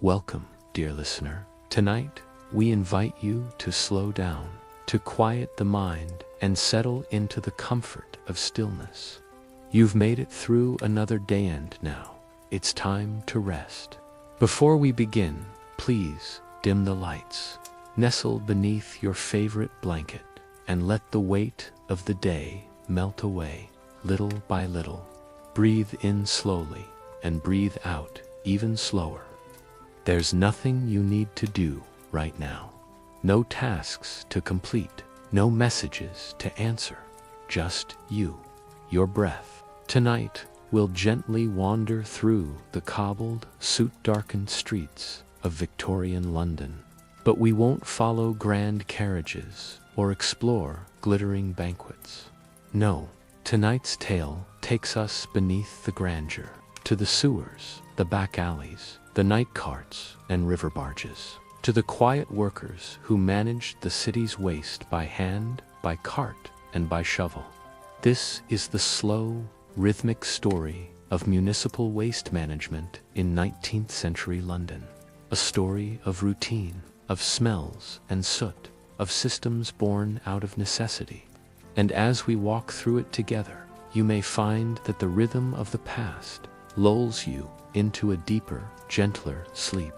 Welcome, dear listener. Tonight, we invite you to slow down, to quiet the mind, and settle into the comfort of stillness. You've made it through another day, and now it's time to rest. Before we begin, please dim the lights, nestle beneath your favorite blanket, and let the weight of the day melt away little by little. Breathe in slowly and breathe out even slower. There's nothing you need to do right now. No tasks to complete, no messages to answer. Just you, your breath. Tonight, we'll gently wander through the cobbled, soot-darkened streets of Victorian London. But we won't follow grand carriages or explore glittering banquets. No, tonight's tale takes us beneath the grandeur, to the sewers, the back alleys, the night carts and river barges, to the quiet workers who managed the city's waste by hand, by cart, and by shovel. This is the slow, rhythmic story of municipal waste management in 19th century London. A story of routine, of smells and soot, of systems born out of necessity. And as we walk through it together, you may find that the rhythm of the past lulls you into a deeper, gentler sleep.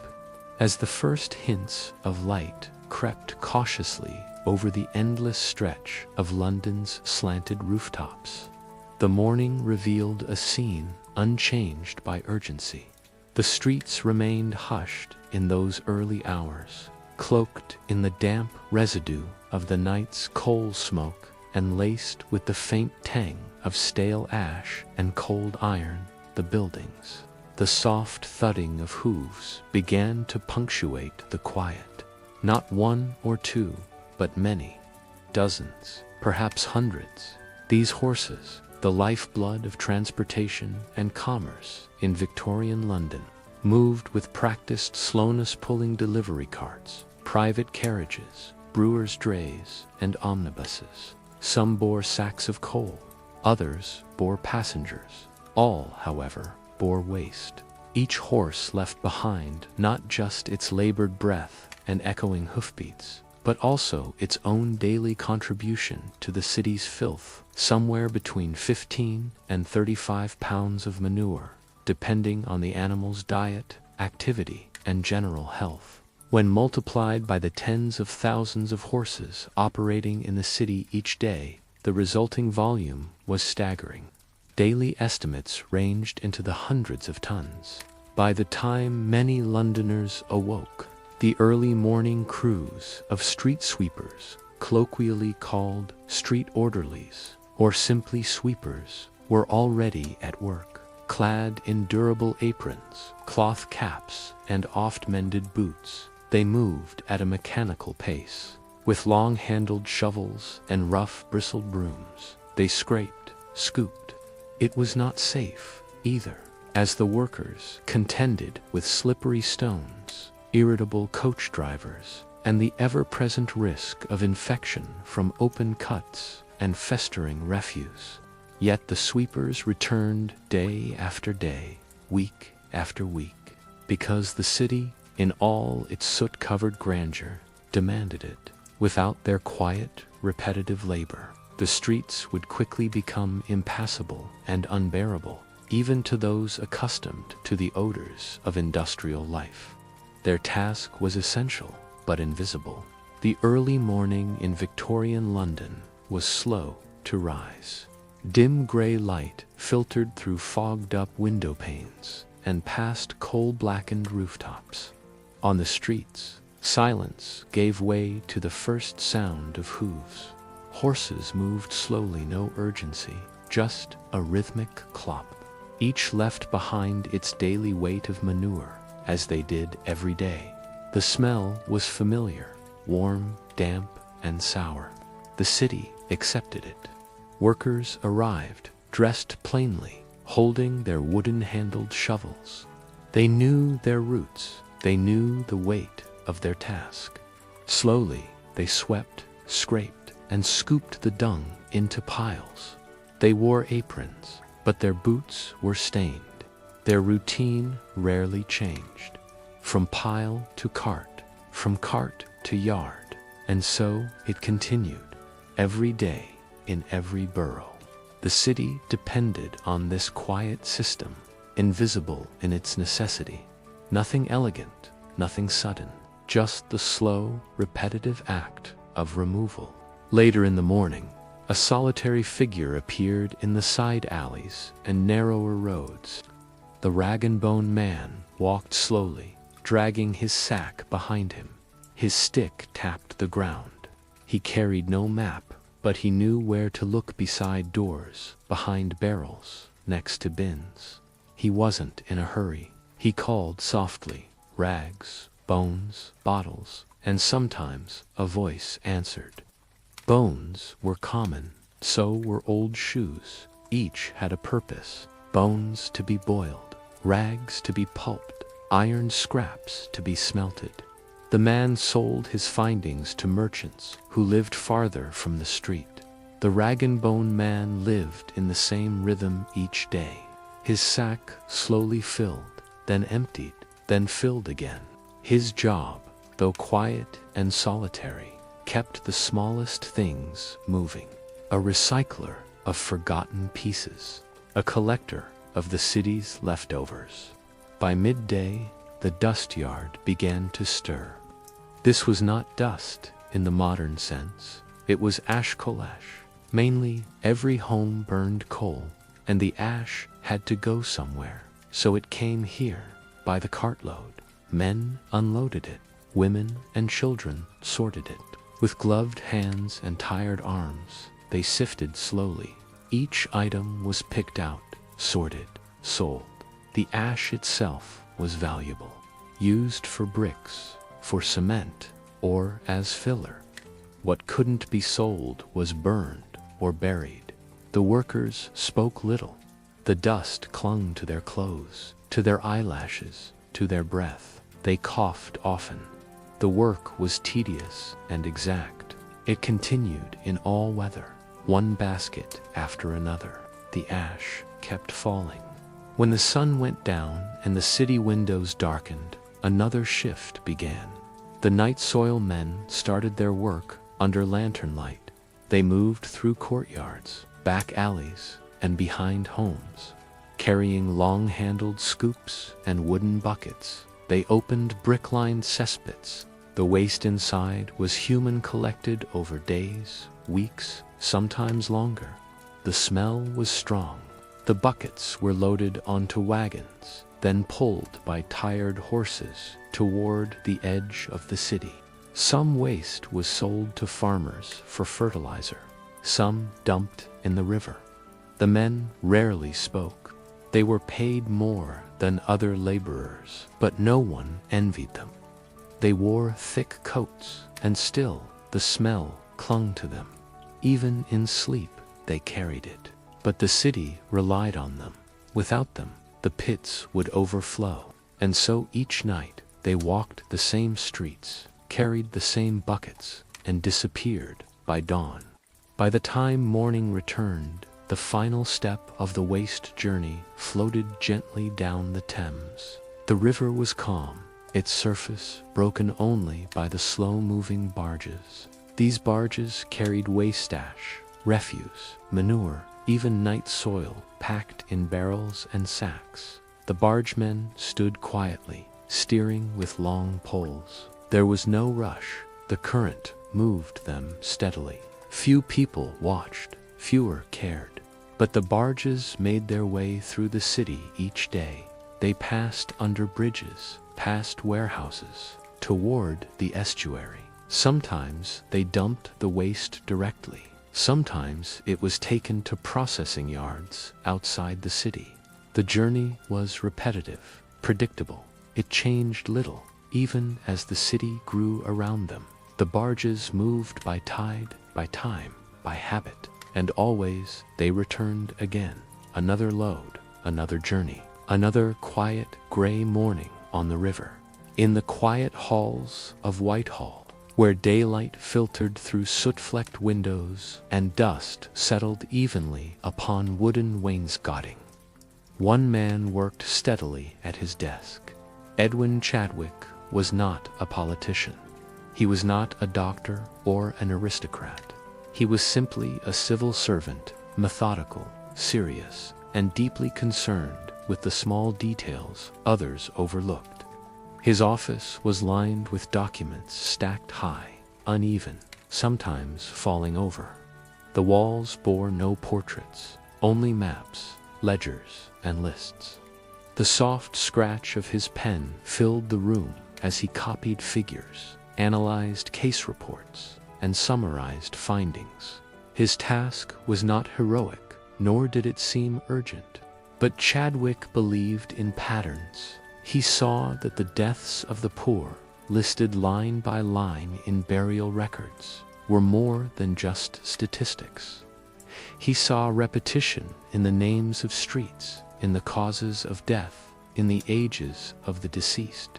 As the first hints of light crept cautiously over the endless stretch of London's slanted rooftops, the morning revealed a scene unchanged by urgency. The streets remained hushed in those early hours, cloaked in the damp residue of the night's coal smoke and laced with the faint tang of stale ash and cold iron. The buildings, the soft thudding of hooves began to punctuate the quiet. Not one or two, but many, dozens, perhaps hundreds. These horses, the lifeblood of transportation and commerce in Victorian London, moved with practiced slowness, pulling delivery carts, private carriages, brewers' drays, and omnibuses. Some bore sacks of coal, others bore passengers. All, however, bore waste. Each horse left behind not just its labored breath and echoing hoofbeats, but also its own daily contribution to the city's filth, somewhere between 15 and 35 pounds of manure, depending on the animal's diet, activity, and general health. When multiplied by the tens of thousands of horses operating in the city each day, the resulting volume was staggering. Daily estimates ranged into the hundreds of tons. By the time many Londoners awoke, the early morning crews of street sweepers, colloquially called street orderlies, or simply sweepers, were already at work. Clad in durable aprons, cloth caps, and oft-mended boots, they moved at a mechanical pace. With long-handled shovels and rough, bristled brooms, they scraped, scooped. It was not safe, either, as the workers contended with slippery stones, irritable coach drivers, and the ever-present risk of infection from open cuts and festering refuse. Yet the sweepers returned day after day, week after week, because the city, in all its soot-covered grandeur, demanded it. Without their quiet, repetitive labor, the streets would quickly become impassable and unbearable, even to those accustomed to the odors of industrial life. Their task was essential, but invisible. The early morning in Victorian London was slow to rise. Dim gray light filtered through fogged-up window panes and past coal-blackened rooftops. On the streets, silence gave way to the first sound of hooves. Horses moved slowly, no urgency, just a rhythmic clop. Each left behind its daily weight of manure, as they did every day. The smell was familiar, warm, damp, and sour. The city accepted it. Workers arrived, dressed plainly, holding their wooden-handled shovels. They knew their routes. They knew the weight of their task. Slowly, they swept, scraped, and scooped the dung into piles. They wore aprons, but their boots were stained. Their routine rarely changed. from pile to cart, from cart to yard, and so it continued, every day in every borough. The city depended on this quiet system, invisible in its necessity. Nothing elegant, nothing sudden, just the slow, repetitive act of removal. Later in the morning, a solitary figure appeared in the side alleys and narrower roads. The rag-and-bone man walked slowly, dragging his sack behind him. His stick tapped the ground. He carried no map, but he knew where to look beside doors, behind barrels, next to bins. He wasn't in a hurry. He called softly, rags, bones, bottles, and sometimes a voice answered. Bones were common, so were old shoes. Each had a purpose. Bones to be boiled, rags to be pulped, iron scraps to be smelted. The man sold his findings to merchants who lived farther from the street. The rag-and-bone man lived in the same rhythm each day. His sack slowly filled, then emptied, then filled again. His job, though quiet and solitary, kept the smallest things moving. A recycler of forgotten pieces, a collector of the city's leftovers. By midday, the dust yard began to stir. This was not dust in the modern sense. It was ash collash. Mainly, every home burned coal, and the ash had to go somewhere. So it came here, by the cartload. Men unloaded it. Women and children sorted it. With gloved hands and tired arms, they sifted slowly. Each item was picked out, sorted, sold. The ash itself was valuable, used for bricks, for cement, or as filler. What couldn't be sold was burned or buried. The workers spoke little. The dust clung to their clothes, to their eyelashes, to their breath. They coughed often. The work was tedious and exact. It continued in all weather, one basket after another. The ash kept falling. When the sun went down and the city windows darkened, another shift began. The night soil men started their work under lantern light. They moved through courtyards, back alleys, and behind homes. Carrying long-handled scoops and wooden buckets, they opened brick-lined cesspits. The waste inside was human, collected over days, weeks, sometimes longer. The smell was strong. The buckets were loaded onto wagons, then pulled by tired horses toward the edge of the city. Some waste was sold to farmers for fertilizer. Some dumped in the river. The men rarely spoke. They were paid more than other laborers, but no one envied them. They wore thick coats, and still the smell clung to them. Even in sleep, they carried it. But the city relied on them. Without them, the pits would overflow. And so each night, they walked the same streets, carried the same buckets, and disappeared by dawn. By the time morning returned, the final step of the waste journey floated gently down the Thames. The river was calm, its surface broken only by the slow-moving barges. These barges carried waste ash, refuse, manure, even night soil packed in barrels and sacks. The bargemen stood quietly, steering with long poles. There was no rush. The current moved them steadily. Few people watched, fewer cared. But the barges made their way through the city each day. They passed under bridges, past warehouses, toward the estuary. Sometimes they dumped the waste directly. Sometimes it was taken to processing yards outside the city. The journey was repetitive, predictable. It changed little, even as the city grew around them. The barges moved by tide, by time, by habit, and always they returned again. Another load, another journey, another quiet gray morning on the river. In the quiet halls of Whitehall, where daylight filtered through soot-flecked windows and dust settled evenly upon wooden wainscoting, one man worked steadily at his desk. Edwin Chadwick was not a politician. He was not a doctor or an aristocrat. He was simply a civil servant, methodical, serious, and deeply concerned with the small details others overlooked. His office was lined with documents stacked high, uneven, sometimes falling over. The walls bore no portraits, only maps, ledgers, and lists. The soft scratch of his pen filled the room as he copied figures, analyzed case reports, and summarized findings. His task was not heroic, nor did it seem urgent. But Chadwick believed in patterns. He saw that the deaths of the poor, listed line by line in burial records, were more than just statistics. He saw repetition in the names of streets, in the causes of death, in the ages of the deceased.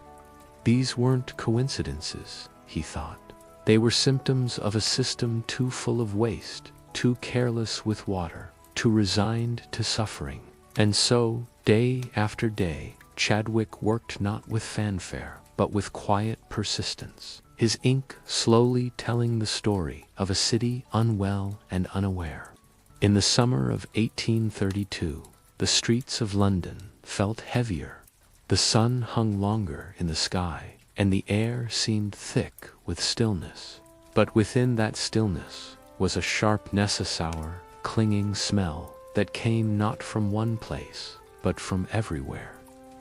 These weren't coincidences, he thought. They were symptoms of a system too full of waste, too careless with water, too resigned to suffering. And so, day after day, Chadwick worked not with fanfare, but with quiet persistence, his ink slowly telling the story of a city unwell and unaware. In the summer of 1832, the streets of London felt heavier. The sun hung longer in the sky, and the air seemed thick with stillness. But within that stillness was a sharp, sour, clinging smell that came not from one place, but from everywhere.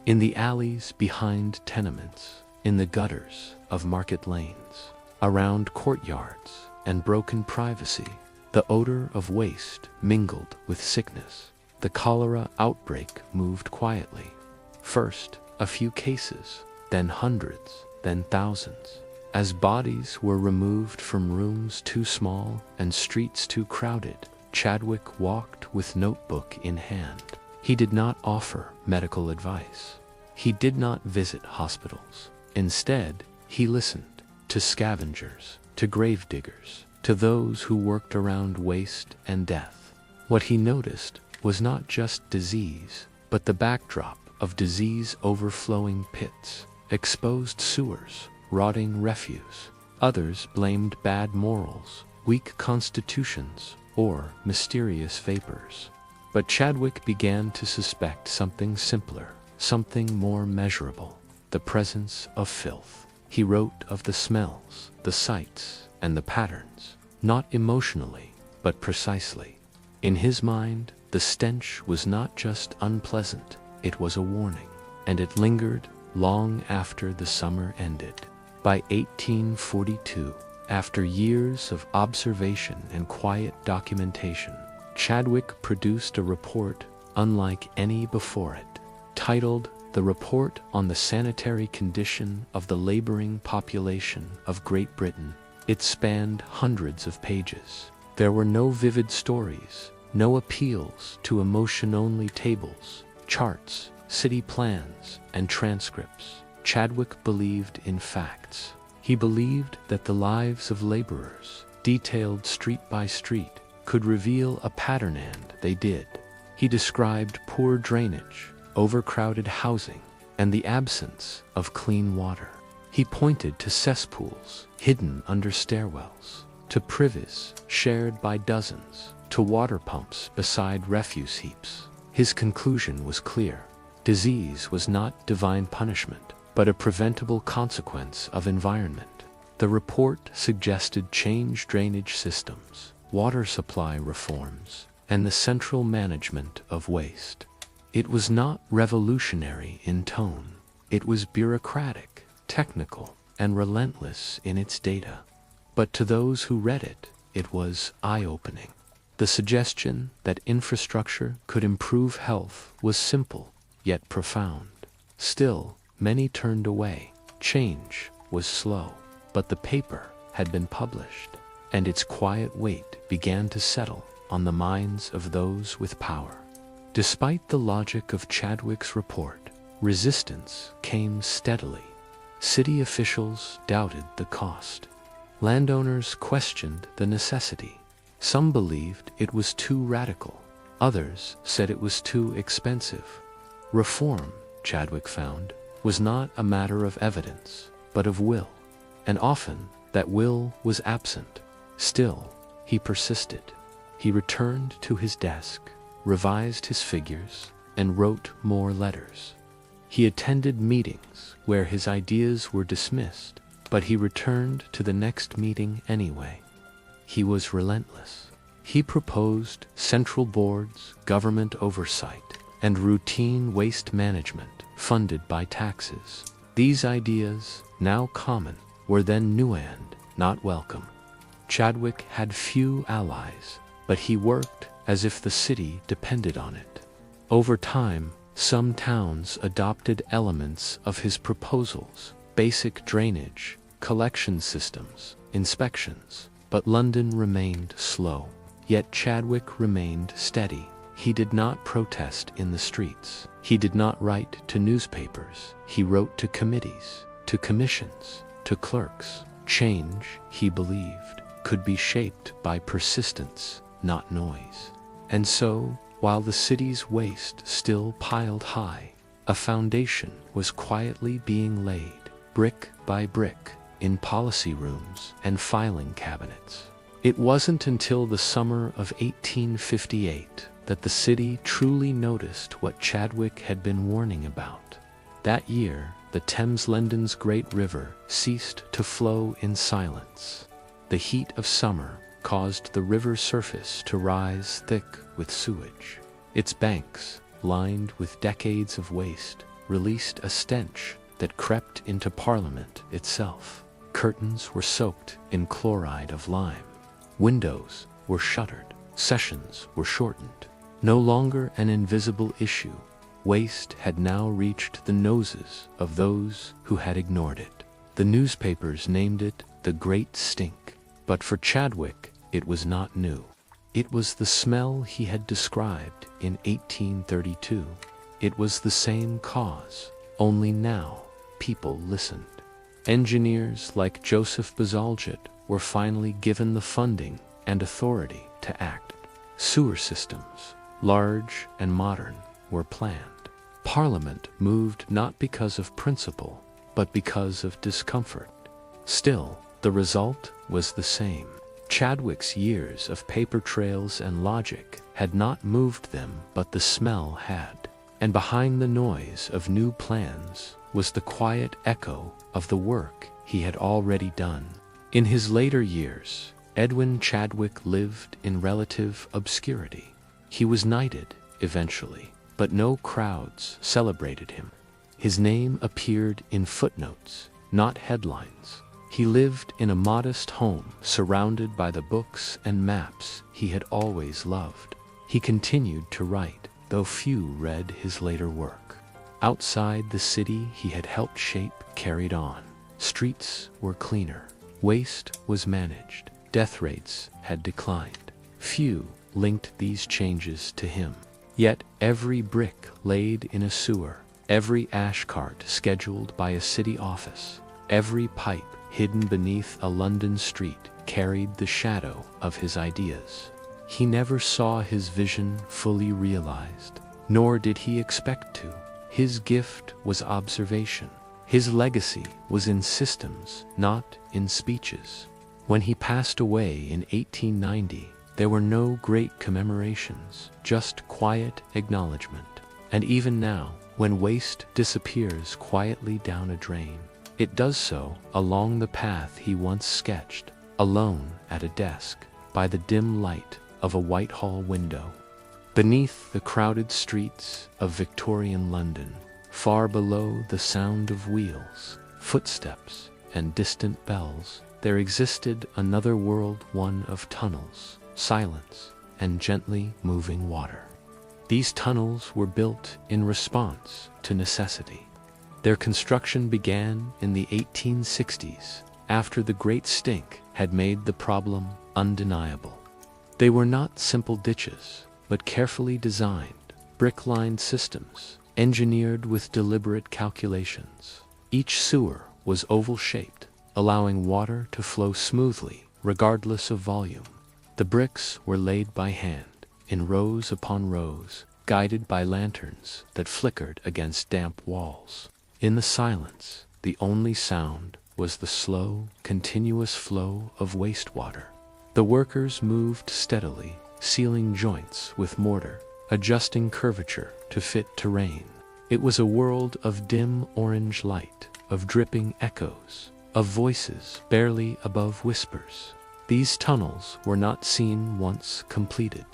In the alleys behind tenements, in the gutters of market lanes, around courtyards and broken privacy, the odor of waste mingled with sickness. The cholera outbreak moved quietly. First, a few cases, then hundreds, then thousands. As bodies were removed from rooms too small and streets too crowded, Chadwick walked with notebook in hand. He did not offer medical advice. He did not visit hospitals. Instead, he listened to scavengers, to gravediggers, to those who worked around waste and death. What he noticed was not just disease, but the backdrop of disease overflowing pits, exposed sewers, rotting refuse. Others blamed bad morals, weak constitutions, or mysterious vapors. But Chadwick began to suspect something simpler, something more measurable, the presence of filth. He wrote of the smells, the sights, and the patterns, not emotionally, but precisely. In his mind, the stench was not just unpleasant, it was a warning, and it lingered long after the summer ended. By 1842, after years of observation and quiet documentation, Chadwick produced a report unlike any before it, titled The Report on the Sanitary Condition of the Laboring Population of Great Britain. It spanned hundreds of pages. There were no vivid stories, no appeals to emotion-only tables, charts, city plans, and transcripts. Chadwick believed in facts. He believed that the lives of laborers, detailed street by street, could reveal a pattern, and they did. He described poor drainage, overcrowded housing, and the absence of clean water. He pointed to cesspools hidden under stairwells, to privies shared by dozens, to water pumps beside refuse heaps. His conclusion was clear. Disease was not divine punishment, but a preventable consequence of environment. The report suggested changed drainage systems, water supply reforms, and the central management of waste. It was not revolutionary in tone. It was bureaucratic, technical, and relentless in its data. But to those who read it, it was eye-opening. The suggestion that infrastructure could improve health was simple, yet profound. Still, many turned away. Change was slow, but the paper had been published, and its quiet weight began to settle on the minds of those with power. Despite the logic of Chadwick's report, resistance came steadily. City officials doubted the cost. Landowners questioned the necessity. Some believed it was too radical. Others said it was too expensive. Reform, Chadwick found, was not a matter of evidence, but of will, and often that will was absent. Still, he persisted. He returned to his desk, revised his figures, and wrote more letters. He attended meetings where his ideas were dismissed, but he returned to the next meeting anyway. He was relentless. He proposed central boards, government oversight, and routine waste management funded by taxes. These ideas, now common, were then new and not welcome. Chadwick had few allies, but he worked as if the city depended on it. Over time, some towns adopted elements of his proposals: basic drainage, collection systems, inspections, but London remained slow. Yet Chadwick remained steady. He did not protest in the streets. He did not write to newspapers. He wrote to committees, to commissions, to clerks. Change, he believed, could be shaped by persistence, not noise. And so, while the city's waste still piled high, a foundation was quietly being laid, brick by brick, in policy rooms and filing cabinets. It wasn't until the summer of 1858 that the city truly noticed what Chadwick had been warning about. That year, the Thames, London's great river, ceased to flow in silence. The heat of summer caused the river's surface to rise thick with sewage. Its banks, lined with decades of waste, released a stench that crept into Parliament itself. Curtains were soaked in chloride of lime. Windows were shuttered. Sessions were shortened. No longer an invisible issue, waste had now reached the noses of those who had ignored it. The newspapers named it the Great Stink, but for Chadwick it was not new. It was the smell he had described in 1832. It was the same cause, only now people listened. Engineers like Joseph Bazalgette were finally given the funding and authority to act. Sewer systems, large and modern, were planned. Parliament moved not because of principle, but because of discomfort. Still, the result was the same. Chadwick's years of paper trails and logic had not moved them, but the smell had. And behind the noise of new plans was the quiet echo of the work he had already done. In his later years, Edwin Chadwick lived in relative obscurity. He was knighted, eventually, but no crowds celebrated him. His name appeared in footnotes, not headlines. He lived in a modest home surrounded by the books and maps he had always loved. He continued to write, though few read his later work. Outside the city he had helped shape carried on. Streets were cleaner. Waste was managed. Death rates had declined. Few linked these changes to him. Yet every brick laid in a sewer, every ash cart scheduled by a city office, every pipe hidden beneath a London street carried the shadow of his ideas. He never saw his vision fully realized, nor did he expect to. His gift was observation. His legacy was in systems, not in speeches. When he passed away in 1890, there were no great commemorations, just quiet acknowledgement. And even now, when waste disappears quietly down a drain, it does so along the path he once sketched, alone at a desk, by the dim light of a Whitehall window. Beneath the crowded streets of Victorian London, far below the sound of wheels, footsteps, and distant bells, there existed another world, one of tunnels, silence, and gently moving water. These tunnels were built in response to necessity. Their construction began in the 1860s, after the Great Stink had made the problem undeniable. They were not simple ditches, but carefully designed, brick-lined systems, engineered with deliberate calculations. Each sewer was oval-shaped, allowing water to flow smoothly, regardless of volume. The bricks were laid by hand, in rows upon rows, guided by lanterns that flickered against damp walls. In the silence, the only sound was the slow, continuous flow of wastewater. The workers moved steadily, sealing joints with mortar, adjusting curvature to fit terrain. It was a world of dim orange light, of dripping echoes, of voices barely above whispers. These tunnels were not seen once completed.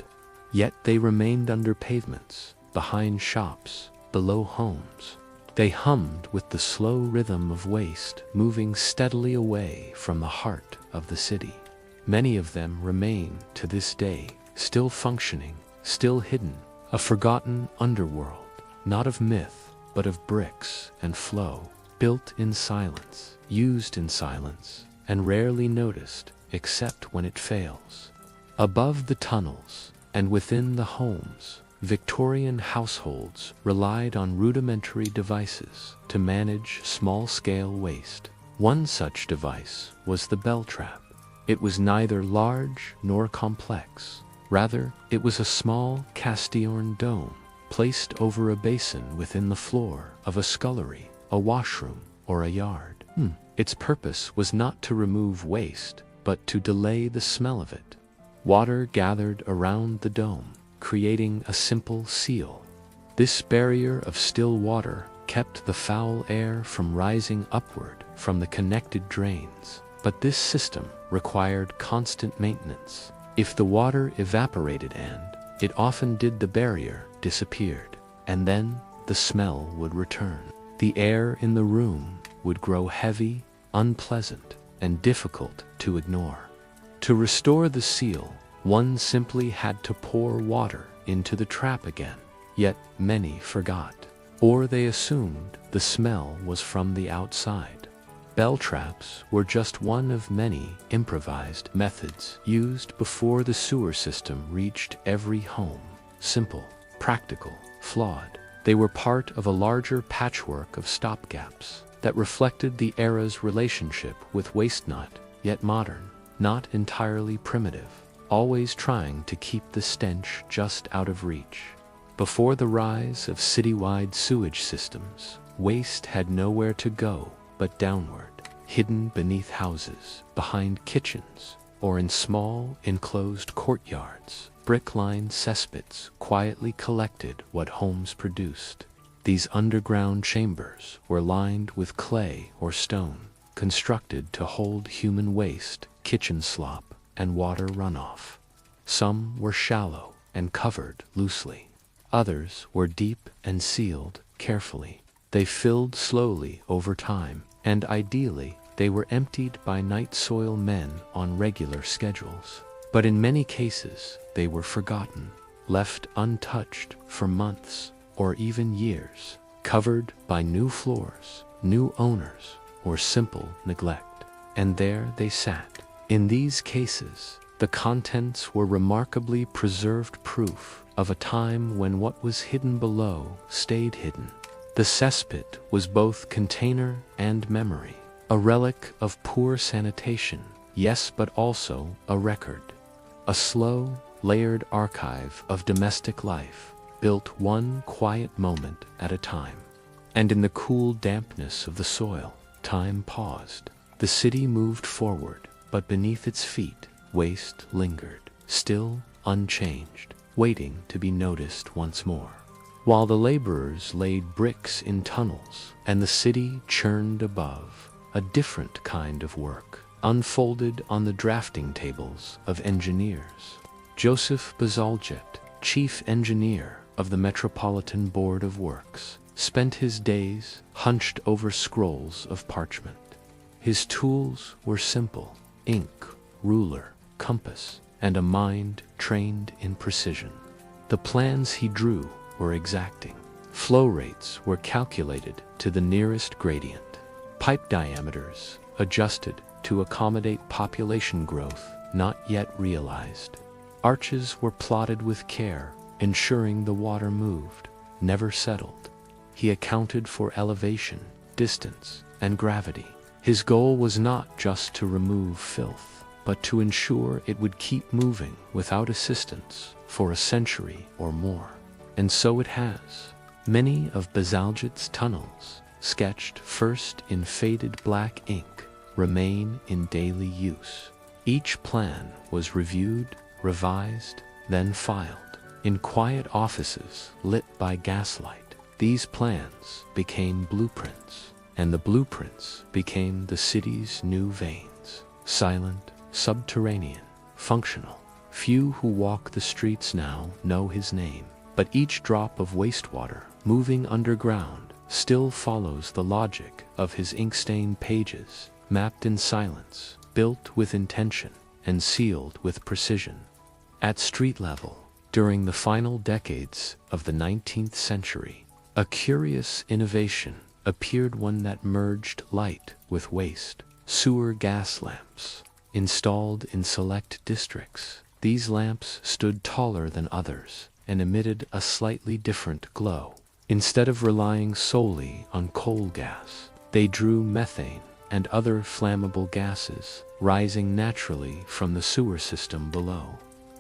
Yet they remained under pavements, behind shops, below homes. They hummed with the slow rhythm of waste moving steadily away from the heart of the city. Many of them remain to this day, still functioning, still hidden, a forgotten underworld, not of myth, but of bricks and flow, built in silence, used in silence, and rarely noticed except when it fails. Above the tunnels, and within the homes, Victorian households relied on rudimentary devices to manage small-scale waste. One such device was the bell trap. It was neither large nor complex. Rather, it was a small cast-iron dome placed over a basin within the floor of a scullery, a washroom, or a yard. Its purpose was not to remove waste, but to delay the smell of it. Water gathered around the dome, creating a simple seal. This barrier of still water kept the foul air from rising upward from the connected drains. But this system required constant maintenance. If the water evaporated, and it often did, the barrier disappeared, and then the smell would return. The air in the room would grow heavy, unpleasant, and difficult to ignore. To restore the seal, one simply had to pour water into the trap again. Yet many forgot, or they assumed the smell was from the outside. Bell traps were just one of many improvised methods used before the sewer system reached every home. Simple, practical, flawed, they were part of a larger patchwork of stopgaps that reflected the era's relationship with waste, not yet modern, not entirely primitive, always trying to keep the stench just out of reach. Before the rise of citywide sewage systems, waste had nowhere to go but downward, hidden beneath houses, behind kitchens, or in small enclosed courtyards. Brick-lined cesspits quietly collected what homes produced. These underground chambers were lined with clay or stone, constructed to hold human waste, kitchen slop, and water runoff. Some were shallow and covered loosely. Others were deep and sealed carefully. They filled slowly over time, and ideally, they were emptied by night soil men on regular schedules. But in many cases, they were forgotten, left untouched for months or even years, covered by new floors, new owners, or simple neglect. And there they sat. In these cases, the contents were remarkably preserved, proof of a time when what was hidden below stayed hidden. The cesspit was both container and memory, a relic of poor sanitation, yes, but also a record. A slow, layered archive of domestic life, built one quiet moment at a time. And in the cool dampness of the soil, time paused. The city moved forward, but beneath its feet, waste lingered, still unchanged, waiting to be noticed once more. While the laborers laid bricks in tunnels and the city churned above, a different kind of work unfolded on the drafting tables of engineers. Joseph Bazalgette, chief engineer of the Metropolitan Board of Works, spent his days hunched over scrolls of parchment. His tools were simple: ink, ruler, compass, and a mind trained in precision. The plans he drew were exacting. Flow rates were calculated to the nearest gradient. Pipe diameters adjusted to accommodate population growth not yet realized. Arches were plotted with care, ensuring the water moved, never settled. He accounted for elevation, distance, and gravity. His goal was not just to remove filth, but to ensure it would keep moving without assistance for a century or more. And so it has. Many of Bazalgette's tunnels, sketched first in faded black ink, remain in daily use. Each plan was reviewed, revised, then filed. In quiet offices lit by gaslight, these plans became blueprints, and the blueprints became the city's new veins. Silent, subterranean, functional. Few who walk the streets now know his name, but each drop of wastewater moving underground still follows the logic of his ink-stained pages, mapped in silence, built with intention, and sealed with precision. At street level, during the final decades of the 19th century, a curious innovation appeared, one that merged light with waste. Sewer gas lamps. Installed in select districts, these lamps stood taller than others and emitted a slightly different glow. Instead of relying solely on coal gas, they drew methane and other flammable gases, rising naturally from the sewer system below.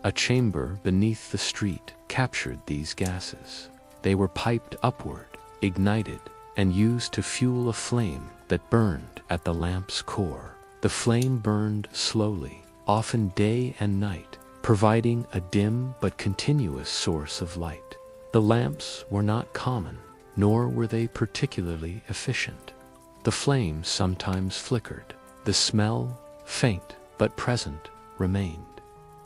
A chamber beneath the street captured these gases. They were piped upward, ignited, and used to fuel a flame that burned at the lamp's core. The flame burned slowly, often day and night, providing a dim but continuous source of light. The lamps were not common, nor were they particularly efficient. The flames sometimes flickered. The smell, faint but present, remained.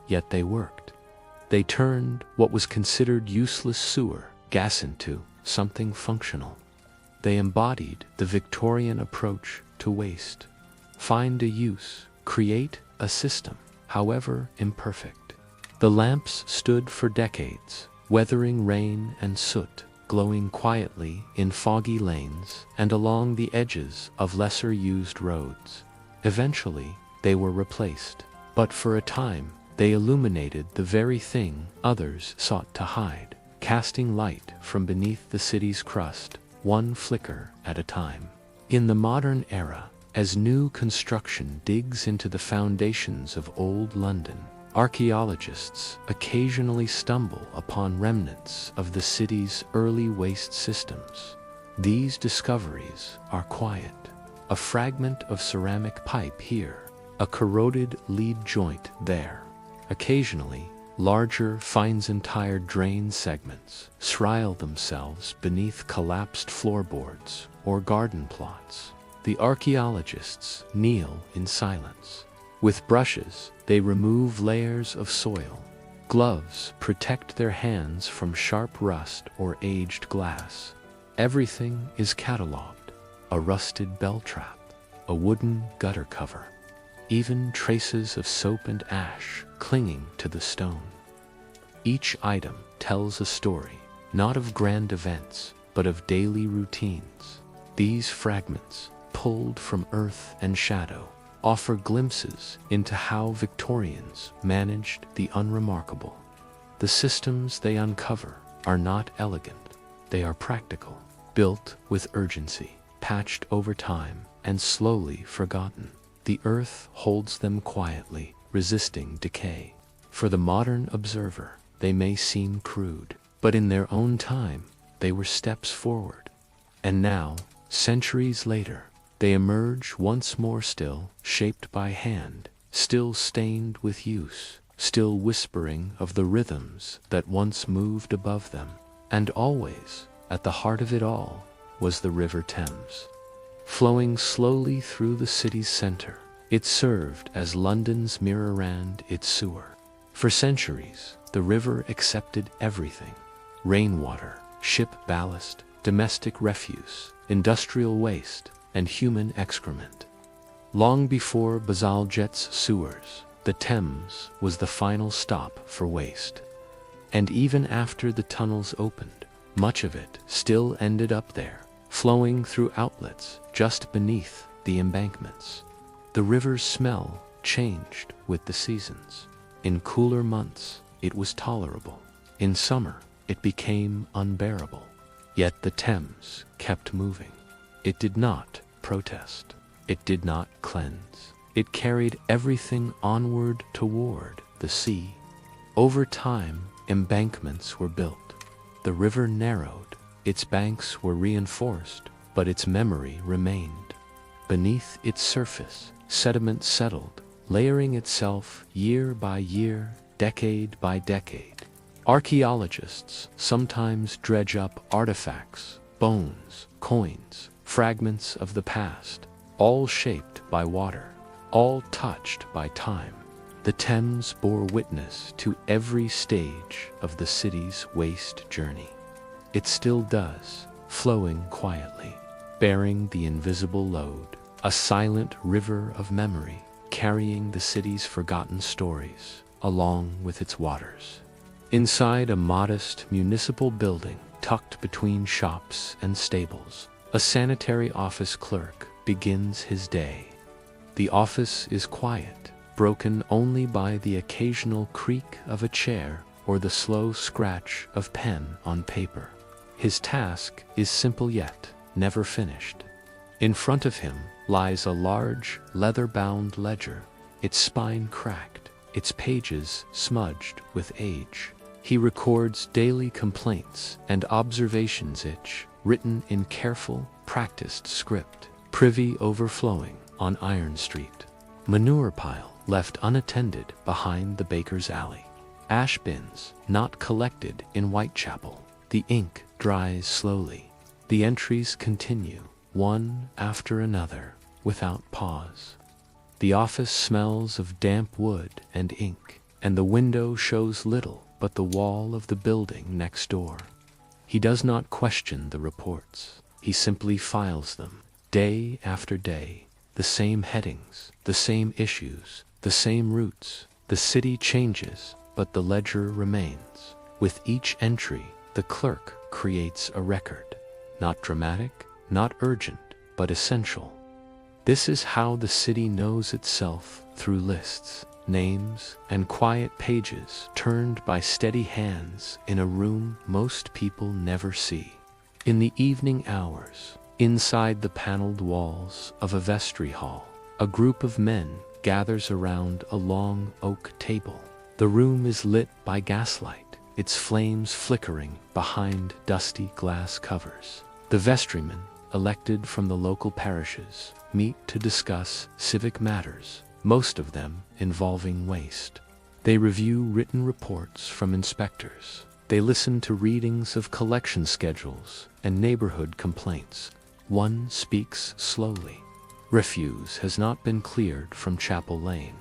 Yet they worked. They turned what was considered useless sewer gas into something functional. They embodied the Victorian approach to waste. Find a use, create a system, however imperfect. The lamps stood for decades, weathering rain and soot, glowing quietly in foggy lanes and along the edges of lesser-used roads. Eventually, they were replaced, but for a time, they illuminated the very thing others sought to hide, casting light from beneath the city's crust, one flicker at a time. In the modern era, as new construction digs into the foundations of old London, archaeologists occasionally stumble upon remnants of the city's early waste systems. These discoveries are quiet. A fragment of ceramic pipe here, a corroded lead joint there. Occasionally, larger, fines-and-tired drain segments shriel themselves beneath collapsed floorboards or garden plots. The archaeologists kneel in silence. With brushes, they remove layers of soil. Gloves protect their hands from sharp rust or aged glass. Everything is catalogued. A rusted bell trap, a wooden gutter cover, even traces of soap and ash clinging to the stone. Each item tells a story, not of grand events, but of daily routines. These fragments, pulled from earth and shadow, offer glimpses into how Victorians managed the unremarkable. The systems they uncover are not elegant. They are practical, built with urgency, patched over time, and slowly forgotten. The earth holds them quietly, resisting decay. For the modern observer, they may seem crude, but in their own time, they were steps forward. And now, centuries later, they emerge once more, still shaped by hand, still stained with use, still whispering of the rhythms that once moved above them. And always, at the heart of it all, was the River Thames. Flowing slowly through the city's center, it served as London's mirror and its sewer. For centuries, the river accepted everything: rainwater, ship ballast, domestic refuse, industrial waste, and human excrement. Long before Bazalgette's sewers, the Thames was the final stop for waste. And even after the tunnels opened, much of it still ended up there, flowing through outlets just beneath the embankments. The river's smell changed with the seasons. In cooler months, it was tolerable. In summer, it became unbearable. Yet the Thames kept moving. It did not protest. It did not cleanse. It carried everything onward toward the sea. Over time, embankments were built. The river narrowed. Its banks were reinforced. but its memory remained. Beneath its surface, sediment settled, layering itself year by year, decade by decade. Archaeologists sometimes dredge up artifacts, bones, coins, fragments of the past, all shaped by water, all touched by time. The Thames bore witness to every stage of the city's waste journey. It still does, flowing quietly, bearing the invisible load, a silent river of memory, carrying the city's forgotten stories along with its waters. Inside a modest municipal building tucked between shops and stables, a sanitary office clerk begins his day. The office is quiet, broken only by the occasional creak of a chair or the slow scratch of pen on paper. His task is simple yet never finished. In front of him lies a large, leather-bound ledger, its spine cracked, its pages smudged with age. He records daily complaints and observations written in careful, practiced script. Privy overflowing on Iron Street. Manure pile left unattended behind the baker's alley. Ash bins not collected in Whitechapel. The ink dries slowly. The entries continue, one after another, without pause. The office smells of damp wood and ink, and the window shows little but the wall of the building next door. He does not question the reports. He simply files them, day after day, the same headings, the same issues, the same routes. The city changes, but the ledger remains. With each entry, the clerk creates a record. Not dramatic, not urgent, but essential. This is how the city knows itself, through lists, names, and quiet pages turned by steady hands in a room most people never see. In the evening hours, inside the paneled walls of a vestry hall, a group of men gathers around a long oak table. The room is lit by gaslight, its flames flickering behind dusty glass covers. The vestrymen, elected from the local parishes, meet to discuss civic matters, most of them involving waste. They review written reports from inspectors. They listen to readings of collection schedules and neighborhood complaints. One speaks slowly. Refuse has not been cleared from Chapel Lane.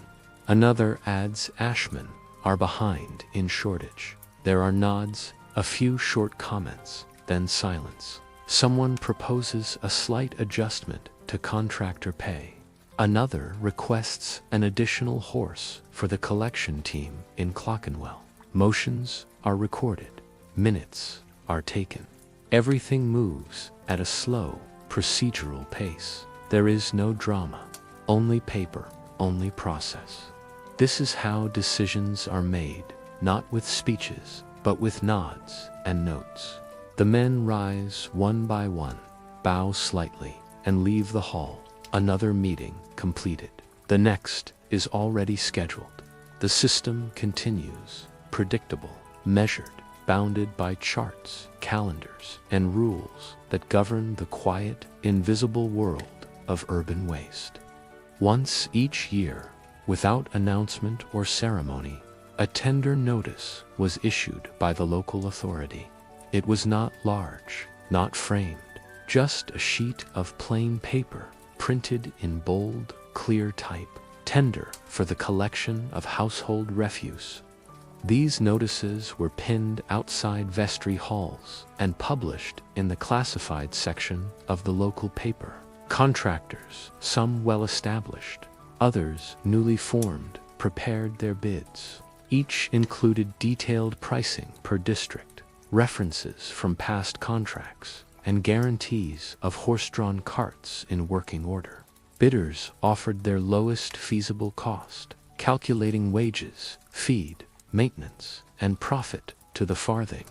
Another adds ashmen are behind in shortage. There are nods, a few short comments, then silence. Someone proposes a slight adjustment to contractor pay. Another requests an additional horse for the collection team in Clockenwell. Motions are recorded. Minutes are taken. Everything moves at a slow, procedural pace. There is no drama, only paper, only process. This is how decisions are made, not with speeches, but with nods and notes. The men rise one by one, bow slightly, and leave the hall. Another meeting completed. The next is already scheduled. The system continues, predictable, measured, bounded by charts, calendars, and rules that govern the quiet, invisible world of urban waste. Once each year, without announcement or ceremony, a tender notice was issued by the local authority. It was not large, not framed, just a sheet of plain paper printed in bold, clear type, tender for the collection of household refuse. These notices were pinned outside vestry halls and published in the classified section of the local paper. Contractors, some well-established, others newly formed, prepared their bids. Each included detailed pricing per district, references from past contracts, and guarantees of horse-drawn carts in working order. Bidders offered their lowest feasible cost, calculating wages, feed, maintenance, and profit to the farthing.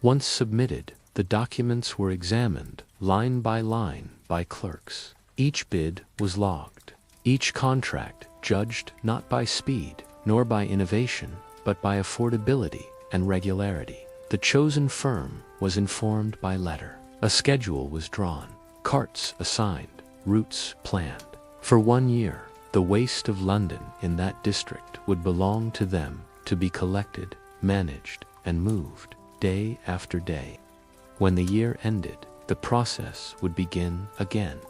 Once submitted, the documents were examined line by clerks. Each bid was logged. Each contract judged not by speed nor by innovation, but by affordability and regularity. The chosen firm was informed by letter. A schedule was drawn. carts assigned, routes planned. For 1 year, the waste of London in that district would belong to them, to be collected, managed, and moved, day after day. When the year ended, the process would begin again.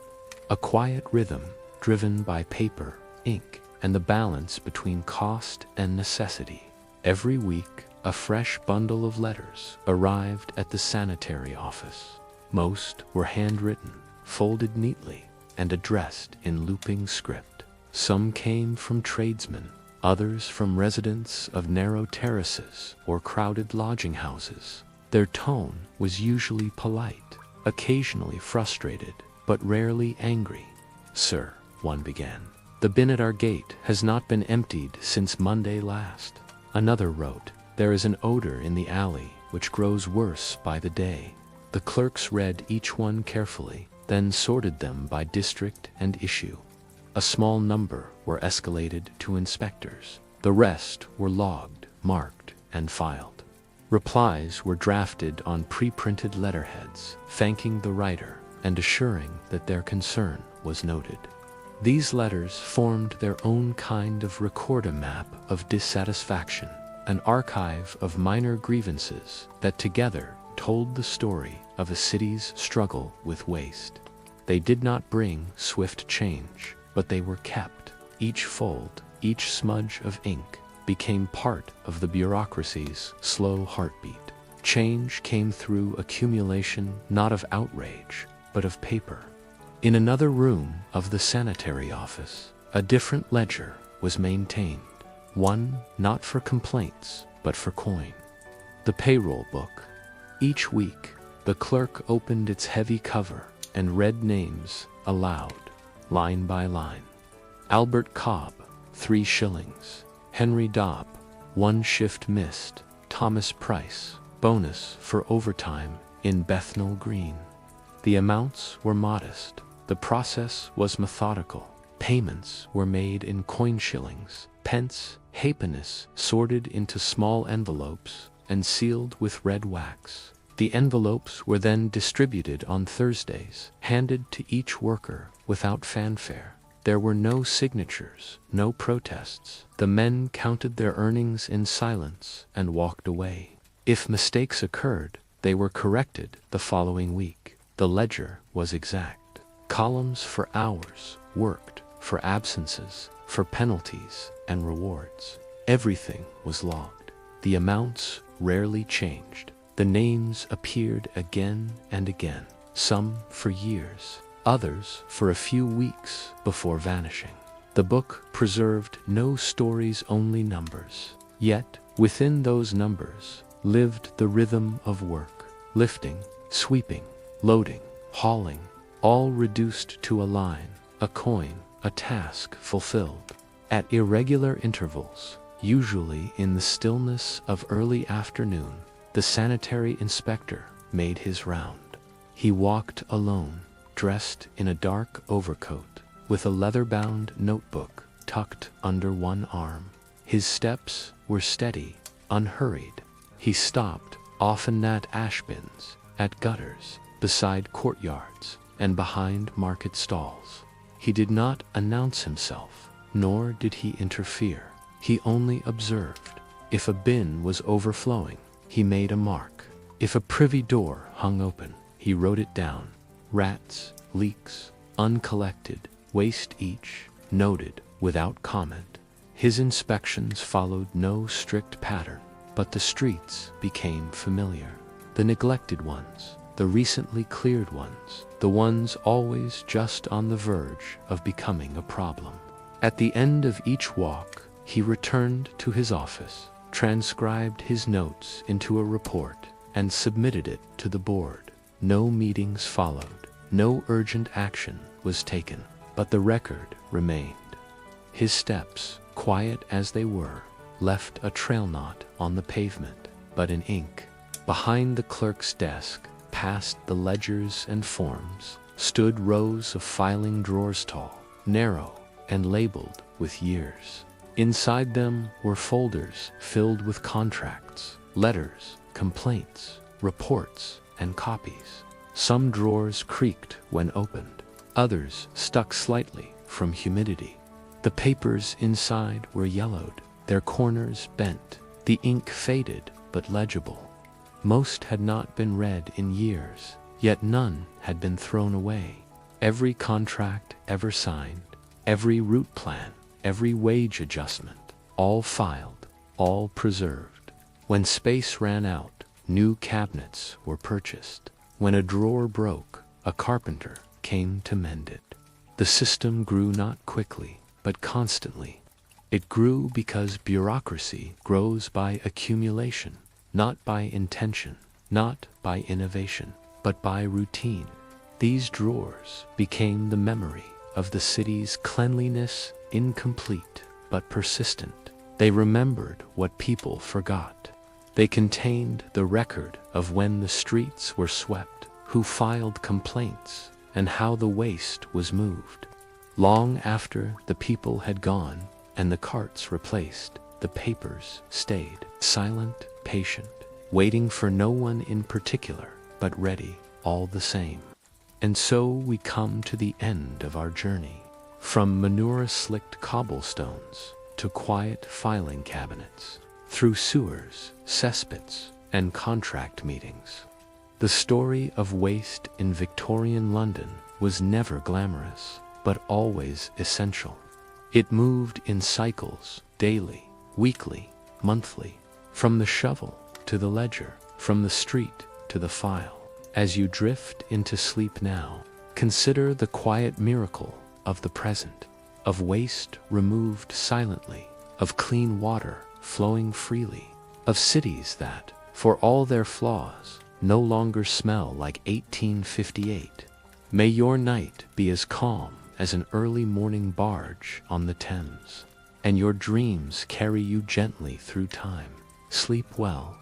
A quiet rhythm, driven by paper, ink, and the balance between cost and necessity. Every week, a fresh bundle of letters arrived at the sanitary office. Most were handwritten, folded neatly, and addressed in looping script. Some came from tradesmen, others from residents of narrow terraces or crowded lodging houses. Their tone was usually polite, occasionally frustrated, but rarely angry. "Sir," one began, "the bin at our gate has not been emptied since Monday last." Another wrote, "There is an odor in the alley which grows worse by the day." The clerks read each one carefully, then sorted them by district and issue. A small number were escalated to inspectors. The rest were logged, marked, and filed. Replies were drafted on pre-printed letterheads, thanking the writer and assuring that their concern was noted. These letters formed their own kind of record-a-map of dissatisfaction, an archive of minor grievances that together told the story of a city's struggle with waste. They did not bring swift change, but they were kept. Each fold, each smudge of ink, became part of the bureaucracy's slow heartbeat. Change came through accumulation not of outrage, but of paper. In another room of the sanitary office, a different ledger was maintained, one not for complaints, but for coin. The payroll book. Each week, the clerk opened its heavy cover and read names aloud, line by line. Albert Cobb, 3 shillings. Henry Dobb, 1 shift missed. Thomas Price, bonus for overtime in Bethnal Green. The amounts were modest. The process was methodical. Payments were made in coin shillings, pence, halfpennies, sorted into small envelopes and sealed with red wax. The envelopes were then distributed on Thursdays, handed to each worker without fanfare. There were no signatures, no protests. The men counted their earnings in silence and walked away. If mistakes occurred, they were corrected the following week. The ledger was exact. Columns for hours worked, for absences, for penalties and rewards. Everything was logged. The amounts rarely changed. The names appeared again and again, some for years, others for a few weeks before vanishing. The book preserved no stories, only numbers. Yet, within those numbers, lived the rhythm of work, lifting, sweeping, loading, hauling, all reduced to a line, a coin, a task fulfilled. At irregular intervals, usually in the stillness of early afternoon, the sanitary inspector made his round. He walked alone, dressed in a dark overcoat, with a leather-bound notebook tucked under one arm. His steps were steady, unhurried. He stopped, often at ash bins, at gutters, beside courtyards, and behind market stalls. He did not announce himself, nor did he interfere. He only observed. If a bin was overflowing, he made a mark. If a privy door hung open, he wrote it down. Rats, leaks, uncollected, waste each, noted without comment. His inspections followed no strict pattern, but the streets became familiar. The neglected ones, the recently cleared ones, the ones always just on the verge of becoming a problem. At the end of each walk, he returned to his office, transcribed his notes into a report, and submitted it to the board. No meetings followed, no urgent action was taken, but the record remained. His steps, quiet as they were, left a trail not on the pavement, but in ink. Behind the clerk's desk, past the ledgers and forms, stood rows of filing drawers tall, narrow, and labeled with years. Inside them were folders filled with contracts, letters, complaints, reports, and copies. Some drawers creaked when opened. Others stuck slightly from humidity. The papers inside were yellowed, their corners bent, the ink faded but legible. Most had not been read in years, yet none had been thrown away. Every contract ever signed, every route plan, every wage adjustment, all filed, all preserved. When space ran out, new cabinets were purchased. When a drawer broke, a carpenter came to mend it. The system grew not quickly, but constantly. It grew because bureaucracy grows by accumulation, not by intention, not by innovation, but by routine. These drawers became the memory of the city's cleanliness, incomplete but persistent. They remembered what people forgot. They contained the record of when the streets were swept, who filed complaints, and how the waste was moved. Long after the people had gone and the carts replaced, the papers stayed, silent, patient, waiting for no one in particular, but ready all the same. And so we come to the end of our journey, from manure-slicked cobblestones to quiet filing cabinets, through sewers, cesspits, and contract meetings. The story of waste in Victorian London was never glamorous, but always essential. It moved in cycles, daily, weekly, monthly, from the shovel to the ledger, from the street to the file. As you drift into sleep now, consider the quiet miracle of the present, of waste removed silently, of clean water flowing freely, of cities that, for all their flaws, no longer smell like 1858. May your night be as calm as an early morning barge on the Thames, and your dreams carry you gently through time. Sleep well,